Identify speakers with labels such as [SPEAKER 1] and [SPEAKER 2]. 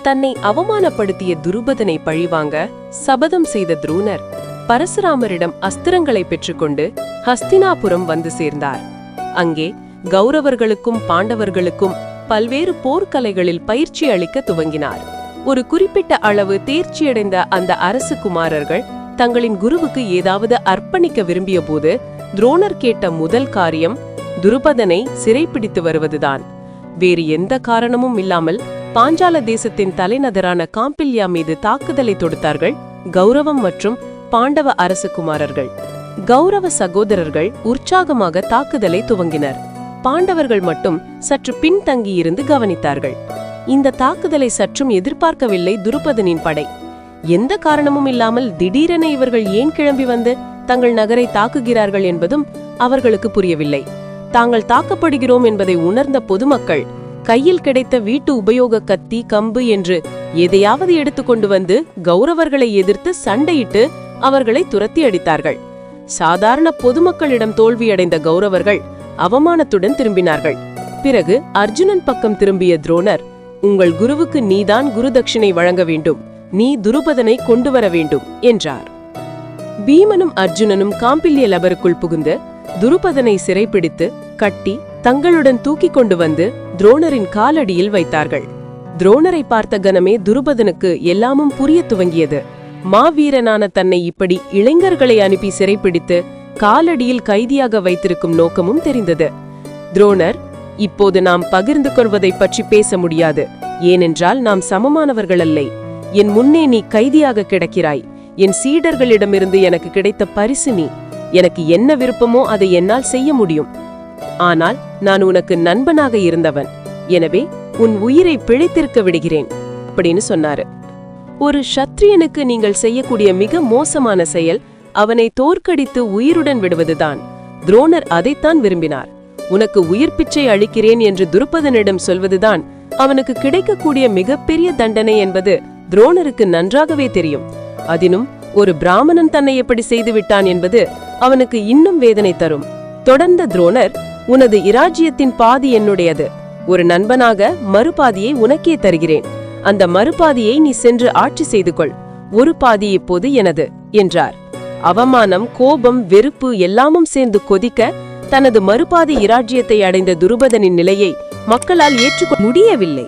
[SPEAKER 1] தன்னை அவமானப்படுத்திய துருபதனை பழிவாங்க சபதம் செய்த துரோணர் பரசுராமரிடம் அஸ்திரங்களை பெற்றுக்கொண்டு ஹஸ்தினாபுரம் வந்து சேர்ந்தார். அங்கே கௌரவர்களுக்கும் பாண்டவர்களுக்கும் பல்வேறு போர்க்கலைகளில் பயிற்சி அளிக்க துவங்கினார். ஒரு குறிப்பிட்ட அளவு தேர்ச்சியடைந்த அந்த அரசு குமாரர்கள் தங்களின் குருவுக்கு ஏதாவது அர்ப்பணிக்க விரும்பிய போது துரோணர் கேட்ட முதல் காரியம் துருபதனை சிறைப்பிடித்து வருவதுதான். வேறு எந்த காரணமும் இல்லாமல் பாஞ்சால தேசத்தின் தலைநகரான காம்பில்யா மீது தாக்குதலை தொடுத்தார்கள் கௌரவம் மற்றும் பாண்டவ அரசு குமாரர்கள். கௌரவ சகோதரர்கள் உற்சாகமாக தாக்குதலை துவங்கினர். பாண்டவர்கள் மட்டும் சற்று பின்தங்கியிருந்து கவனித்தார்கள். இந்த தாக்குதலை சற்றும் எதிர்பார்க்கவில்லை துருபதனின் படை. எந்த காரணமும் இல்லாமல் திடீரென இவர்கள் ஏன் கிளம்பி வந்து தங்கள் நகரை தாக்குகிறார்கள் என்பதும் அவர்களுக்கு புரியவில்லை. தாங்கள் தாக்கப்படுகிறோம் என்பதை உணர்ந்த பொதுமக்கள் கையில் கிடைத்த வீட்டு உபயோக கத்தி கம்பு என்று எதையாவது எடுத்துக்கொண்டு வந்து கௌரவர்களை எதிர்த்து சண்டையிட்டு அவர்களை துரத்தி அடித்தார்கள். சாதாரண பொதுமக்களிடம் தோல்வியடைந்த கௌரவர்கள் அவமானத்துடன் திரும்பினார்கள். பிறகு அர்ஜுனன் பக்கம் திரும்பிய துரோணர், உங்கள் குருவுக்கு நீதான் குரு தட்சிணை வழங்க வேண்டும், நீ துருபதனை கொண்டு வர வேண்டும் என்றார். பீமனும் அர்ஜுனனும் காம்பில்ய லபருக்குள் புகுந்து துருபதனை சிறைப்பிடித்து கட்டி தங்களுடன் தூக்கி கொண்டு வந்து துரோணரின் காலடியில் வைத்தார்கள். துரோணரை பார்த்த கணமே துருபதனுக்கு எல்லாமும் புரிய துவங்கியது. மாவீரனான தன்னை இப்படி இளைஞர்களை அனுப்பி சிறைப்பிடித்து காலடியில் கைதியாக வைத்திருக்கும் நோக்கமும் தெரிந்தது. துரோணர், இப்போது நாம் பகிர்ந்து கொள்வதை பற்றி பேச முடியாது. ஏனென்றால் நாம் சமமானவர்கள் அல்ல. என் முன்னே நீ கைதியாக கிடக்கிறாய். என் சீடர்களிடமிருந்து எனக்கு கிடைத்த பரிசு நீ. எனக்கு என்ன விருப்பமோ அதை என்னால் செய்ய முடியும். ஆனால் நான் உனக்கு நண்பனாக இருந்தவன். எனவே உன் உயிரை பிழைத்திருக்க விடுகிறேன் அப்படின்னு சொன்னாரு. ஒரு சத்திரியனுக்கு நீங்கள் செய்யக்கூடிய மிக மோசமான செயல் அவனை தோற்கடித்து உயிருடன் விடுவதுதான். துரோணர் அதைத்தான் விரும்பினார். உனக்கு உயிர் பிச்சை அளிக்கிறேன் என்று துருபதனிடம் சொல்வதுதான் அவனுக்கு கிடைக்கக்கூடிய மிகப்பெரிய தண்டனை என்பது துரோணருக்கு நன்றாகவே தெரியும். அதினும் ஒரு பிராமணன் தன்னை எப்படி செய்து விட்டான் என்பது அவனுக்கு இன்னும் வேதனை தரும். தொடர்ந்த துரோணர், உனது இராஜ்யத்தின் பாதி என்னுடையது. ஒரு நண்பனாக மறுபாதியை உனக்கே தருகிறேன். அந்த மறுபாதியை நீ சென்று ஆட்சி செய்து கொள். ஒரு பாதி இப்போது எனது என்றார். அவமானம், கோபம், வெறுப்பு எல்லாமும் சேர்ந்து கொதிக்க தனது மறுபாதி இராஜ்யத்தை அடைந்த துருபதனின் நிலையை மக்களால் ஏற்றுக்கொள்ள முடியவில்லை.